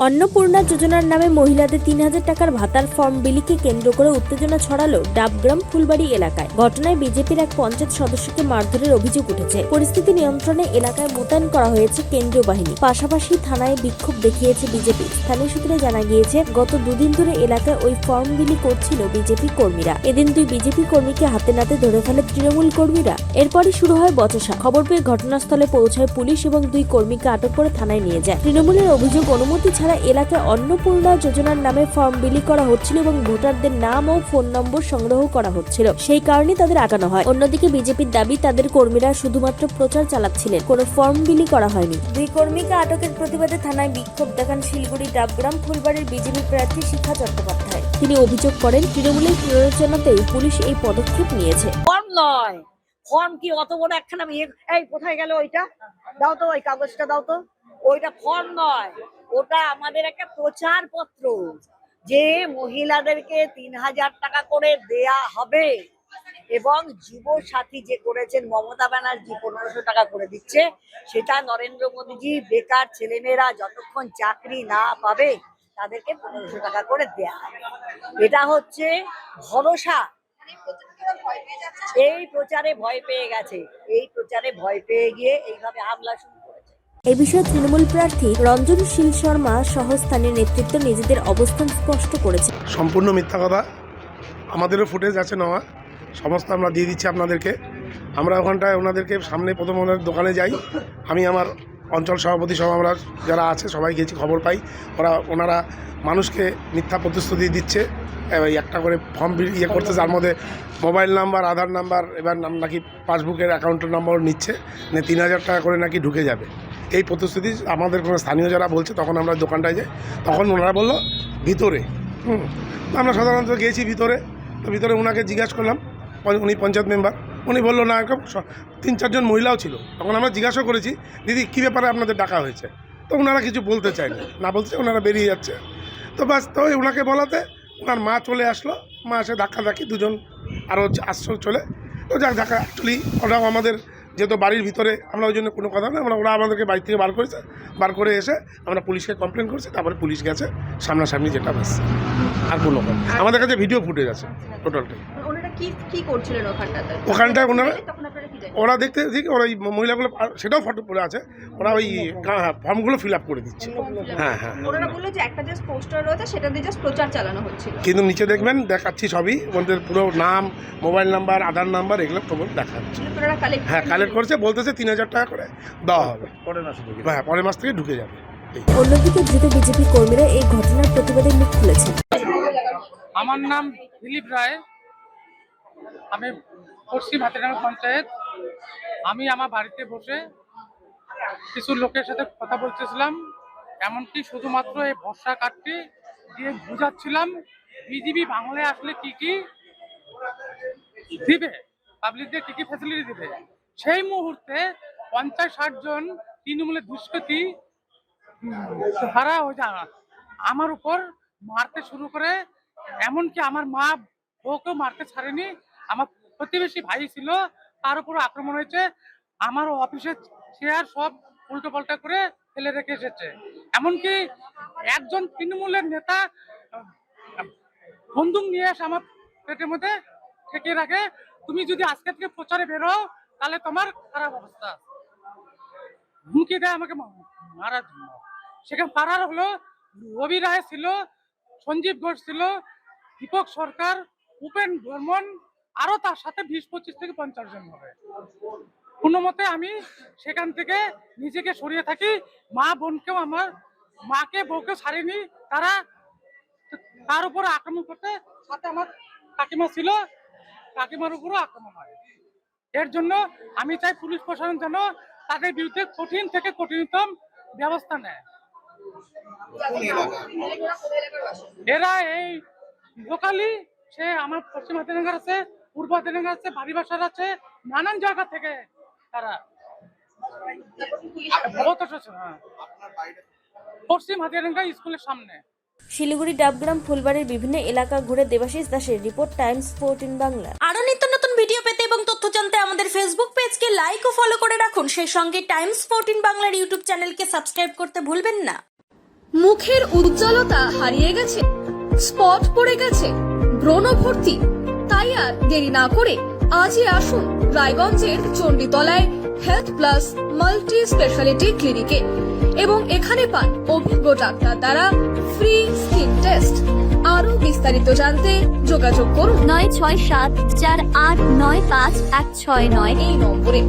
অন্নপূর্ণা যোজনার নামে মহিলাদের ৩,০০০ টাকার ভাতার ফর্ম বিলিকে কেন্দ্র করে উত্তেজনা ছড়ালো ডাবগ্রাম ফুলবাড়ি এলাকায়। ঘটনায় বিজেপির এক পঞ্চায়েত সদস্যকে মারধরের অভিযোগ উঠেছে। পরিস্থিতি নিয়ন্ত্রণে এলাকায় মোতায়েন করা হয়েছে কেন্দ্রীয় বাহিনী। পাশাপাশি থানায় বিক্ষোভ দেখিয়েছে বিজেপি। স্থানীয় সূত্রে জানা গিয়েছে, গত দুদিন ধরে এলাকায় ওই ফর্ম বিলি করছিল বিজেপি কর্মীরা। এদিন 2 বিজেপি কর্মীকে হাতে নাতে ধরে ফেলে তৃণমূল কর্মীরা। এরপরই শুরু হয় বচসা। খবর পেয়ে ঘটনাস্থলে পৌঁছায় পুলিশ এবং 2 কর্মীকে আটক করে থানায় নিয়ে যায়। তৃণমূলের অভিযোগ, অনুমতি ছাড়া এলাকায় অন্নপূর্ণা যোজনার নামে ফর্ম বিলি করা হচ্ছিল এবং ভোটারদের নাম ও ফোন নম্বর সংগ্রহ করা হচ্ছিল, সেই কারণে তাদের আটকানো হয়। অন্যদিকে বিজেপির দাবি, তাদের কর্মীরা শুধুমাত্র প্রচার চালাচ্ছিলেন, কোনো ফর্ম বিলি করা হয়নি। 2 কর্মীকে আটকের প্রতিবাদে থানায় বিক্ষোভ দেখান শিলিগুড়ি ডাবগ্রাম ফুলবাড়ির বিজেপি প্রার্থী শিখা চট্টোপাধ্যায়। তিনি অভিযোগ করেন, তৃণমূলের প্ররোচনাতেই পুলিশ এই পদক্ষেপ নিয়েছে। ফর্ম নয়, ফর্ম কি অত বড় একখানা এই কোথায় গেল ওইটা? দাও তো, ওই কাগজটা দাও তো। ওইটা ফর্ম নয়, ওটা আমাদের একটা প্রচার পত্র, যে মহিলাদেরকে ৩,০০০ টাকা করে দেয়া হবে এবং যুব সাথী যে করেছেন মমতা ব্যানার্জি ১৫০০ টাকা করে দিচ্ছে, সেটা নরেন্দ্র মোদীজি বেকার ছেলেমেয়েরা যতক্ষণ চাকরি না পাবে তাদেরকে ১৫০০ টাকা করে দেয়া হবে। এটা হচ্ছে ভরসা। এই প্রচারে ভয় পেয়ে গেছে, এই প্রচারে ভয় পেয়ে গিয়ে এইভাবে হামলা শুরু করেছে। এই বিষয়ে তৃণমূল প্রার্থী রঞ্জন শীল শর্মা সহ স্থানীয় নেতৃত্ব নিজেদের অবস্থান স্পষ্ট করেছে। সম্পূর্ণ মিথ্যা কথা। আমাদেরও ফুটেজ আছে নেওয়া, সমস্ত আমরা দিয়ে দিচ্ছি আপনাদেরকে। আমরা ওখানটায় ওনাদেরকে সামনে প্রথম ওনার দোকানে যাই, আমি আমার অঞ্চল সভাপতি সহ আমরা যারা আছে সবাই গেছি, খবর পাই ওনারা মানুষকে মিথ্যা প্রতিশ্রুতি দিচ্ছে, একটা করে ফর্ম করতে, যার মধ্যে মোবাইল নাম্বার, আধার নাম্বার, এবার নাকি পাসবুকের অ্যাকাউন্টের নম্বর নিচ্ছে, ৩,০০০ টাকা করে নাকি ঢুকে যাবে। এই প্রতিশ্রুতি আমাদের কোনো স্থানীয় যারা বলছে, তখন আমরা দোকানটায় যাই, তখন ওনারা বললো ভিতরে। আমরা সাধারণত গিয়েছি ভিতরে, তো ভিতরে ওনাকে জিজ্ঞাসা করলাম, উনি পঞ্চায়েত মেম্বার, উনি বললো না, এরকম 3-4 জন মহিলাও ছিল। তখন আমরা জিজ্ঞাসা করেছি, দিদি কী ব্যাপারে আপনাদের ডাকা হয়েছে? তো ওনারা কিছু বলতে চায়নি, না বলছে ওনারা বেরিয়ে যাচ্ছে। তো ব্যাস, তো ওনাকে বলাতে ওনার মা চলে আসলো, মা এসে ধাক্কাধাক্কি, 2 জন আরও আসলো চলে। তো যাক, ধাক্কা অ্যাকচুয়ালি ওরাও আমাদের যেহেতু বাড়ির ভিতরে, আমরা ওই জন্য কোনো কথা না, ওরা আমাদেরকে বাড়ি থেকে বার করেছে, বার করে এসে আমরা পুলিশকে কমপ্লেন করছি, তারপরে পুলিশ গেছে সামনাসামনি, যেটা ব্যাস, আর কোনো কথা। আমাদের কাছে ভিডিও ফুটেজ আছে টোটালটাই। ওখানটায় ওরা দেখতে ওরা ওই মহিলাগুলো, সেটাও ফটো পড়ে আছে, ওরা ওই ফর্মগুলো ফিল আপ করে দিচ্ছে। হ্যাঁ, কিন্তু নিচে দেখবেন, দেখাচ্ছি সবই, ওদের পুরো নাম, মোবাইল নাম্বার, আধার নাম্বার, এগুলো খবর দেখা যাচ্ছে। হ্যাঁ, কালেক্ট করছে, বলতেছে ৩,০০০ টাকা করে দেওয়া হবে, হ্যাঁ, পরের মাস থেকে ঢুকে যাবে। অন্যদিকে ধৃত বিজেপি কর্মীরা এই ঘটনার প্রতিবাদে মুখ খুলেছেন। আমার নাম দিলীপ রায়, আমি পশ্চিম হাতিডাঙ্গা পঞ্চায়েত। আমি আমার বাড়িতে বসে কিছু লোকের সাথে কথা বলতেছিলাম, এমনকি শুধুমাত্র এই ভরসা কার্ডটি দিয়ে বুঝাচ্ছিলাম বিজেপি বাংলায় আসলে কি কি দিবে, পাবলিকদের কি কি ফ্যাসিলিটি দিবে। সেই মুহূর্তে 50-60 জন তৃণমূলের দুষ্কৃতী ধারা হয়ে যায় আমার উপর মারতে শুরু করে, এমনকি আমার মা বউকেও মারতে ছাড়েনি। আমার প্রতিবেশী ভাই ছিল, তার উপর আক্রমণ হয়েছে। আমার অফিসের চেয়ার সব উল্টো পাল্টা করে ফেলে রেখে এসেছে। এমনকি একজন তৃণমূলের নেতা বন্দুক নিয়ে এসে আমার পেটের মধ্যে ঠেকিয়ে রাখে, তুমি যদি আজকে থেকে প্রচারে বেরো তাহলে তোমার খারাপ অবস্থা। হুমকি দেয় আমাকে মারার জন্য। সেখানে পাড়ার হলো রবি রায় ছিল, সঞ্জীব ঘোষ ছিল, দীপক সরকার, উপেন বর্মন, আরো তার সাথে 20-25 থেকে 50 জন হবে। কোনো মতে আমি সেখান থেকে নিজেকে সরিয়ে থাকি। মা বোনকেও, আমার মাকে বউকে ছাড়েনি, তারা তার উপরে আক্রমণ করতে, সাথে আমার কাকিমা ছিল, কাকিমার উপরও আক্রমণ হয়। এর জন্য আমি চাই পুলিশ প্রশাসন যেন তাদের বিরুদ্ধে কঠিন থেকে কঠিনতম ব্যবস্থা নেয়। এরা এই লোকালি, সে আমার পশ্চিম হাতিডাঙ্গার আছে, পূর্ব হাতিডাঙ্গার আছে, বাড়িবাসার আছে, নানান জায়গা থেকে তারা পশ্চিম হাতিডাঙ্গা স্কুলের সামনে। শিলিগুড়ি ডাবগ্রাম ফুলবাড়ির বিভিন্ন এলাকা ঘুরে দেবাশিস দাসের রিপোর্ট, টাইমস 14 বাংলা। আরো নিত্য নতুন ভিডিও পেতে এবং তথ্য জানতে আমাদের ফেসবুক পেজকে লাইক ও ফলো করে রাখুন। সেই সঙ্গে টাইমস 14 বাংলার ইউটিউব চ্যানেলকে সাবস্ক্রাইব করতে ভুলবেন না। মুখের উজ্জ্বলতা হারিয়ে গেছে, স্পট পড়ে গেছে, ব্রণ ভর্তি, তাই আর দেরি না করে আজই আসুন রায়গঞ্জের চণ্ডীতলায় হেলথ প্লাস মাল্টি স্পেশালিটি ক্লিনিকে এবং এখানে পান অভিজ্ঞ ডাক্তার দ্বারা ফ্রি স্কিন টেস্ট। আরো বিস্তারিত জানতে যোগাযোগ করুন 967 4895 169 এই নম্বরে।